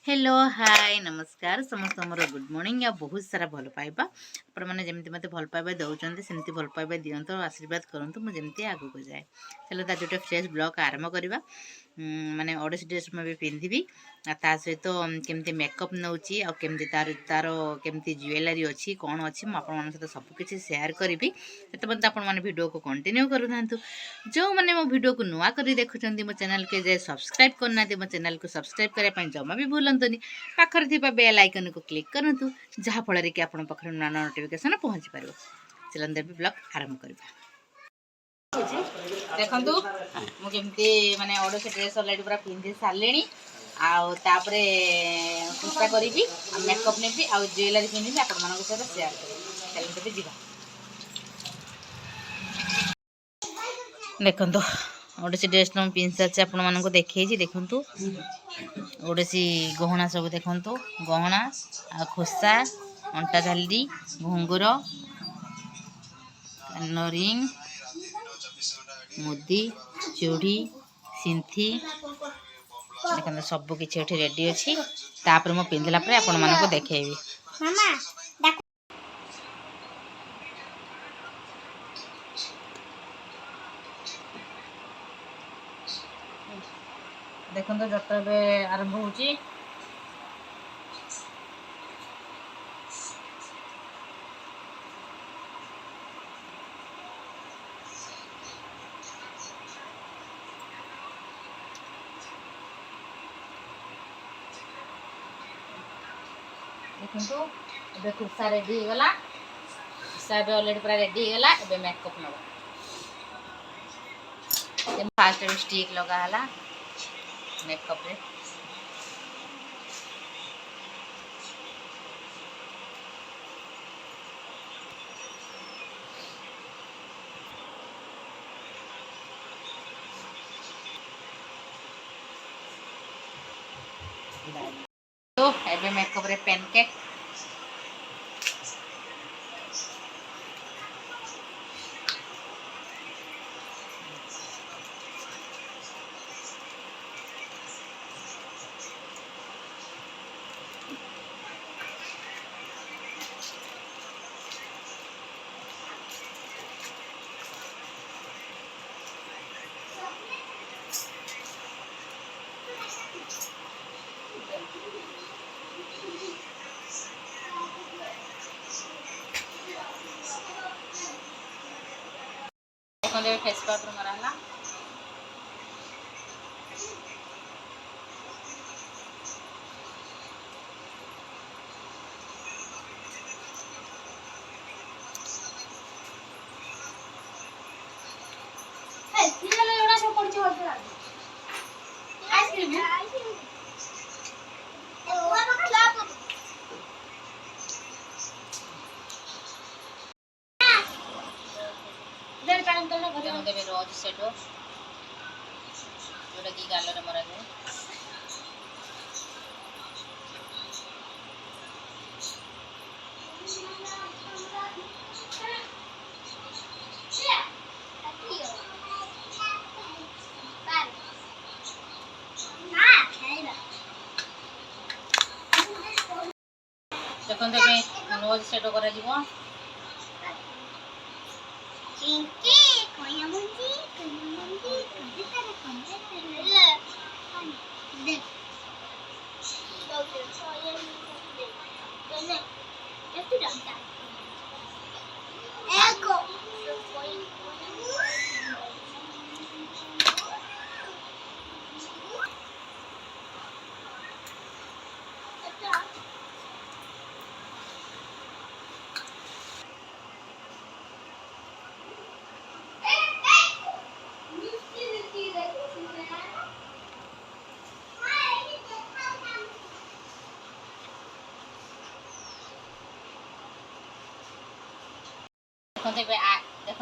Hello hi नमस्कार समस्त more good morning या बहुत सारा भल पाइबा आपण मैंने जमी मत भल पाइबा दौरान सेमती भल पाइबा दिंतु आशीर्वाद करूँ मुझे आगू को जाए चलो आज गोटे फ्रेश ब्लॉग आरंभ करवा माने ओडिसी ड्रेस मैं भी पिंधि ता सहित केमती मेकअप नौची आ केमती तार तार केमती ज्वेलरी अच्छी कौन अच्छी मुझे सहित सबकि सेयार करी से मत आपने भिडियो को कंटिन्यू करूँ जो मैंने मो भिडियो को नुआ कर देखुं मो चैनल के जे सब्सक्राइब करना मो चैनल को सब्सक्राइब करने जमा भी भूलतुनि पाखर थी बेल आइकन को क्लिक करूँ जहाँफल कि आप नुआ नोटिफिकेशन पहुँची पार चलते भी ब्लॉग आरंभ करवा देखु मुझे माने ओडिसी ड्रेस अलरेडी पूरा पिंधि सारे आउे चेष्टा करी मेकअप नेबी आ ज्वेलरी पिंधि आप सहित सेयार करी चलते भी देखु ओडिसी ड्रेस तो पिंधि सारी आपको देखी देखु ओडिसी गहना सब देखु गहना आ खोसा अंटा झाली घुंगुर कानरिंग मुदी चूड़ी सिंथी देखते सब किसी रेडी अच्छी तापर मो पिंधला आपण मानक देखेबी देखो जत्रा आरंभ होची देखो ये कुर्सा रेडी होगला कुर्सा अलरेडी पूरा रेडी होगला ए मेकअप नवा फास्ट स्टिक लगाला मेकअप रे तो एबे मेकअप रे पेनकेक फेस पाउडर मरा रोज सेट जोटा कि गाल मरा जाए देखते नोज सेट कर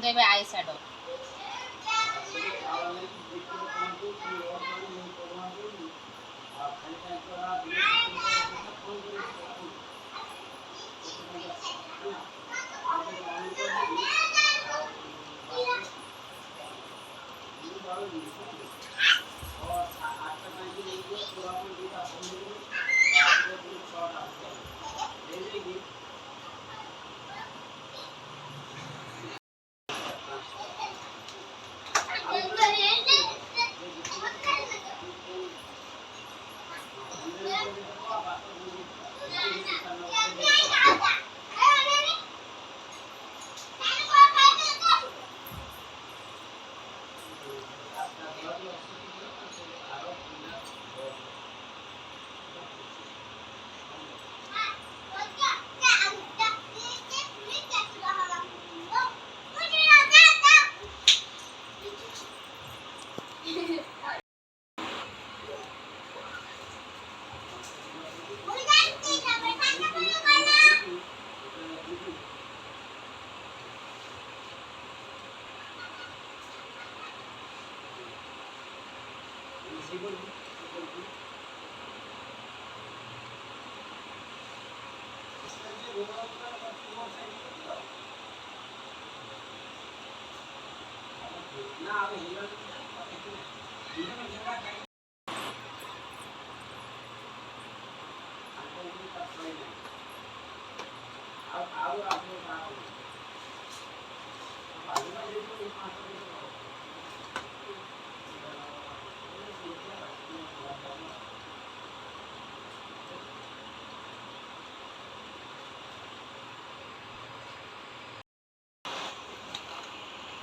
देखते आई शैडो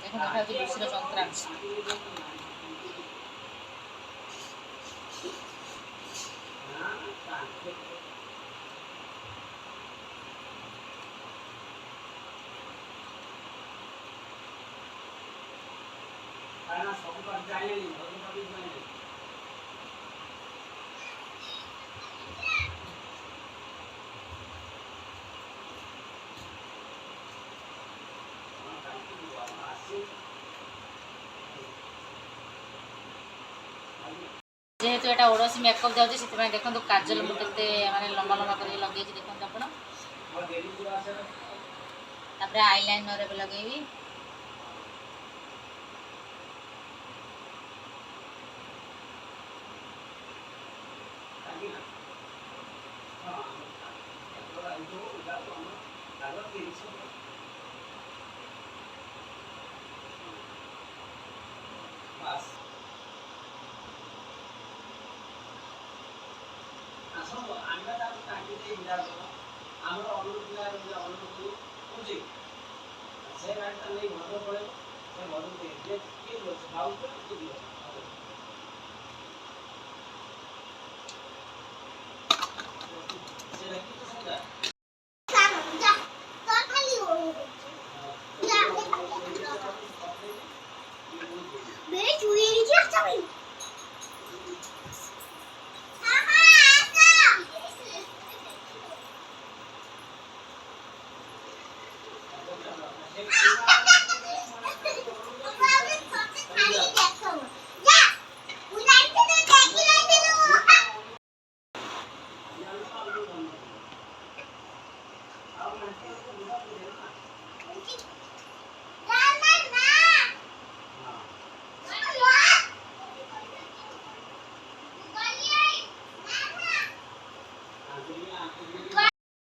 এখন দেখা হচ্ছে দুসরা যন্ত্রাংশ। যেহেতু এটা ଓଡ଼ଶୀ ମେକଅପ୍ ଯାଉଛି ସେଥିପାଇଁ ଦେଖନ୍ତୁ କାଜଲ ମୁଁ କେତେ ମାନେ ଲମ୍ବା ଲମ୍ବା କରି ଲଗେଇଛି ଦେଖନ୍ତୁ ଆପଣ। ତାପରେ ଆଇଲାଇନର ଏବେ ଲଗେଇବି।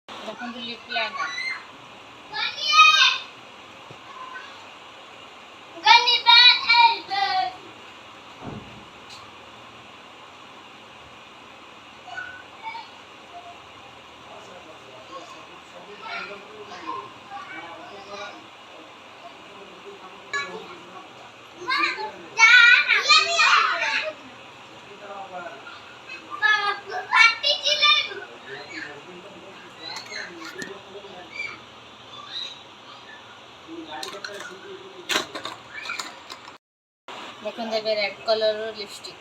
देखो लिप लाइनर देखो देवे रेड कलर लिपस्टिक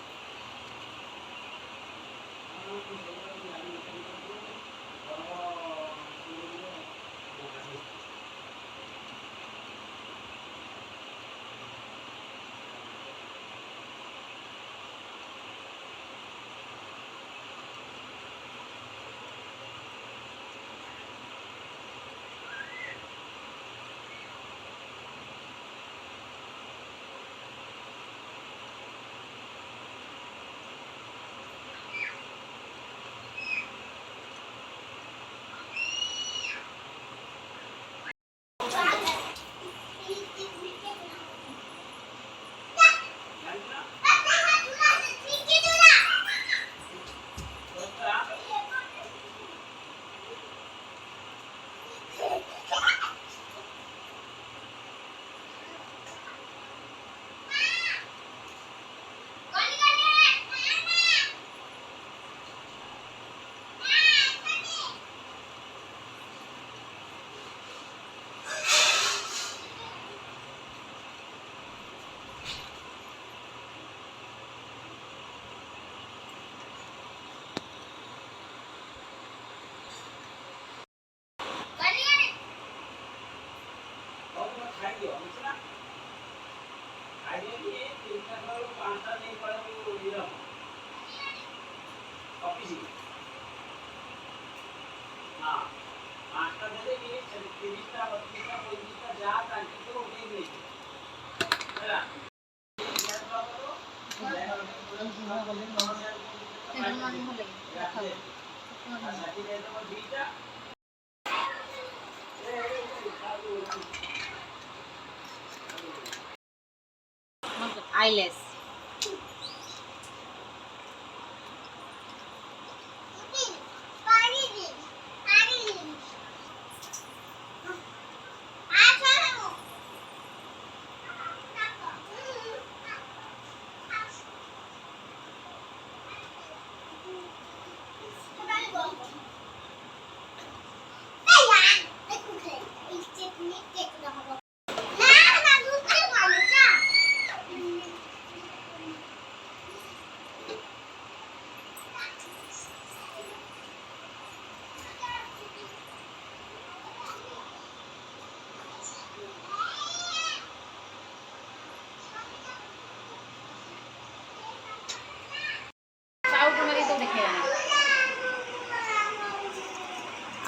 आईलेस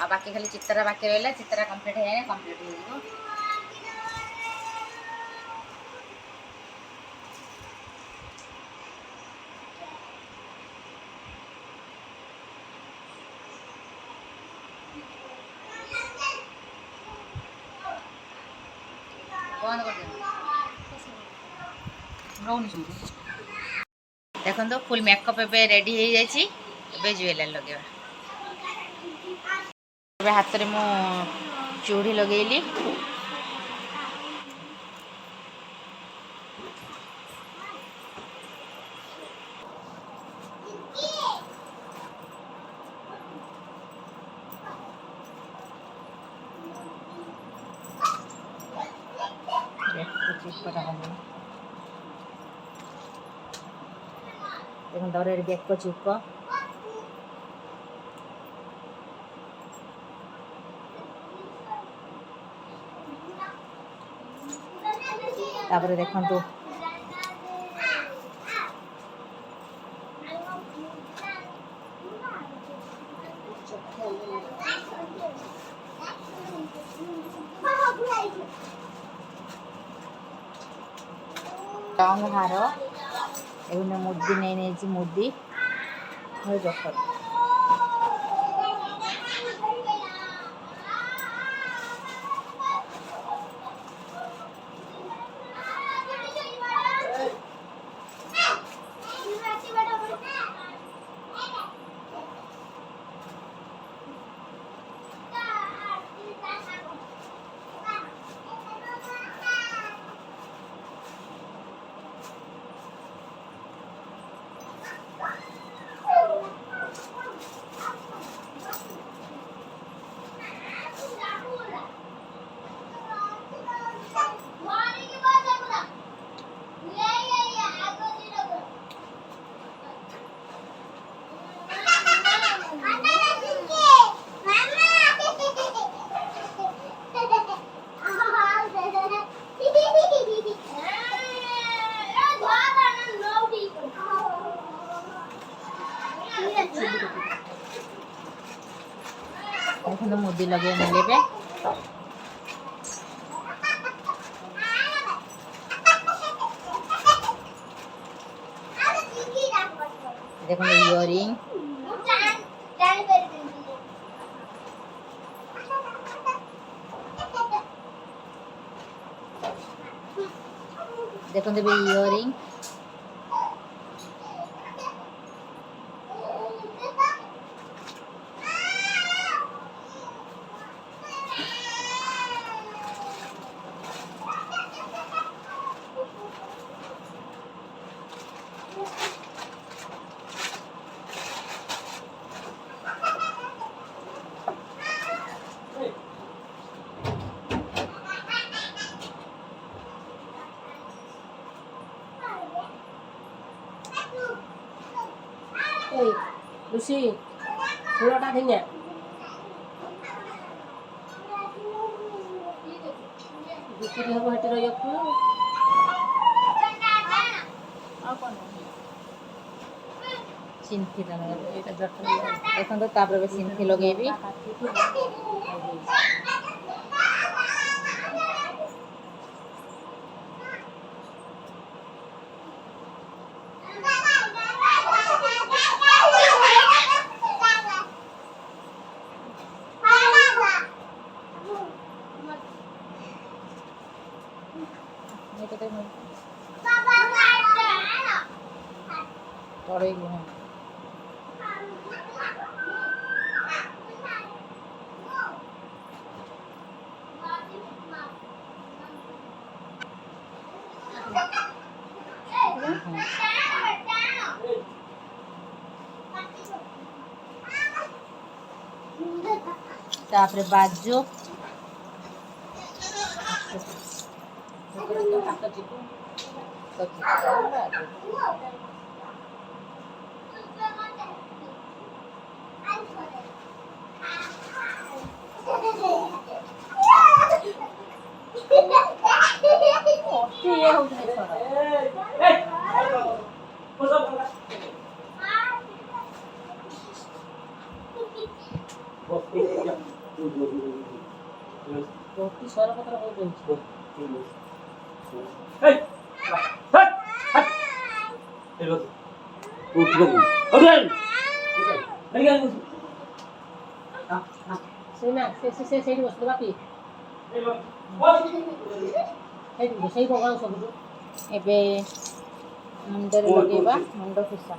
आ बाकी खाली चित्रा बाकी रहा चित्रा कंप्लीट है कंप्लीट हो देखो तो फुल मेकअप ए रेडी हो जाए ज्वेलरी लगे हाथ में मु चूड़ी लगेली देखो बैक को चुप तापर देखो लॉन्ग हार एवं मुदी नहीं मुदी जफर देखो मुदी लगे मिले देखो इयरिंग देखो earring Lucy, pulau tadinya. Bikin apa hati raya pulau? सिंथी देखो तो तापर सिंथी लगे तापरे बाजो ହାତ ଚିକୁ ଇଏ ହଉଛି ବହୁତ ସରପତ୍ର ବହୁତ ସେଇନା ସେ ସେଇଠି ବସିଲେ ବାପି ସେଇଠି ସେଇ ଭଗବାନ ସବୁଠୁ एबे मुंडे लगेबा मुंड खुसा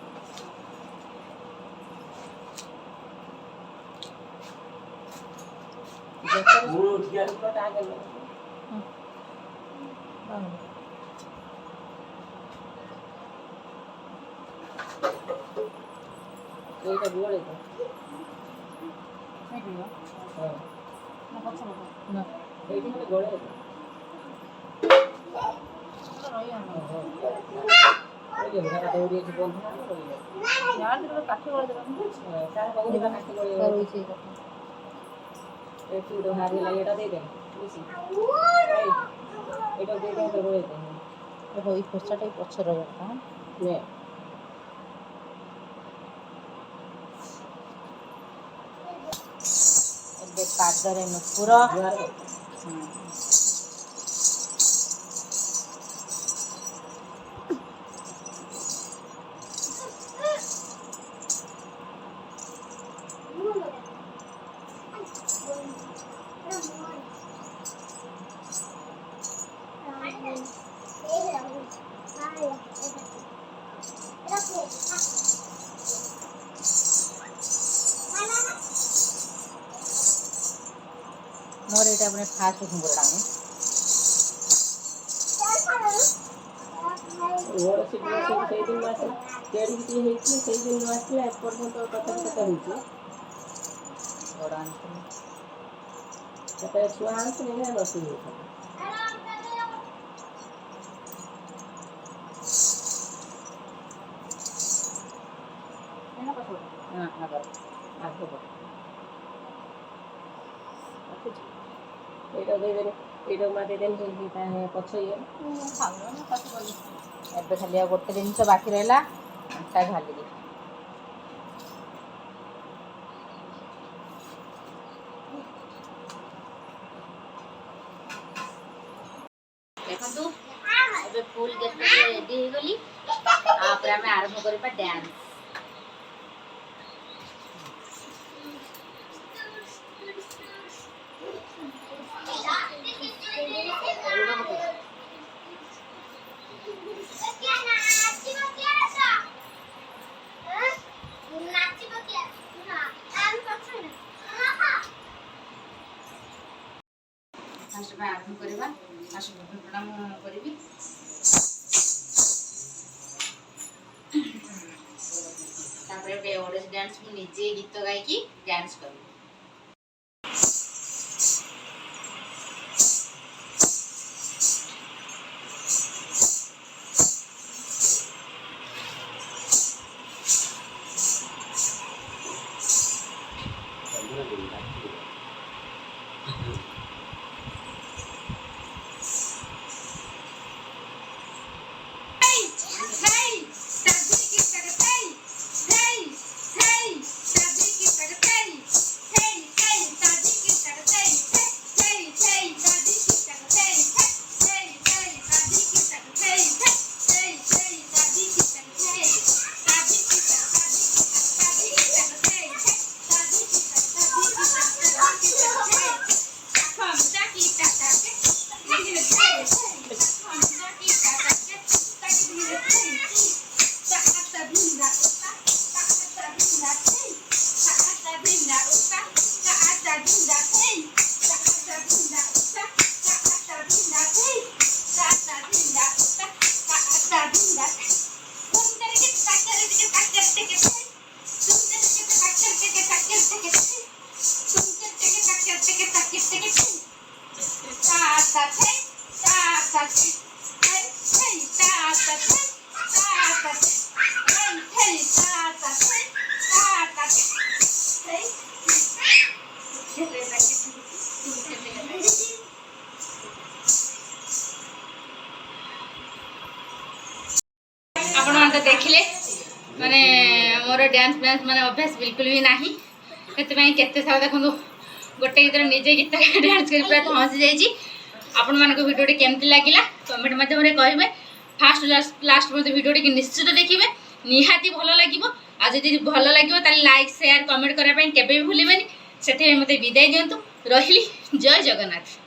এইটা বলে তো এইটি মতে গড়ে खोसाटा पचर पादरे नुपुर मोर ये अपने फास्ट घुंगुरड़ा में ସେଇ ଦିନ ଆସିଲା କେଡ଼ି ଟିକେ ହେଇଛି ସେଇ ଦିନ ଆସିଲା ଏପର୍ଯ୍ୟନ୍ତ କଥା ହେଇଛି बड़ा आंटी କେତେ ଛୁଆ ଆଣିଥିଲେ ନା ନସି हाँ अगर এইটা দেবেন এইটা মাটি দেন পଛ ইয়ে एबे खाली आ गोटे जिनस बाकी रहा आटा घाली देखु फुल गेट रेडी हो गली आम आरंभ करवा डांस फास्ट आरंभ करवा फास्ट प्रणाम करी ओडेस डांस मु निजे गीत गायकी डांस करी आपण तो देखिले माने मोर डांस डांस माने अभ्यास बिल्कुल भी नाही से केते सारा देखो गोटे गीत निजे गीत डांस कर पूरा पहुँची जाइए। आपण मान भिडियो केमती लगिला कमेंट मध्यम कहे फास्ट लास्ट मत भिडियो निश्चित देखिए निहाती भल लगे आज जब भल लगे लाइक शेयर कमेंट करने के भी भूलें से मत विदाय दिंतु रही जय जगन्नाथ।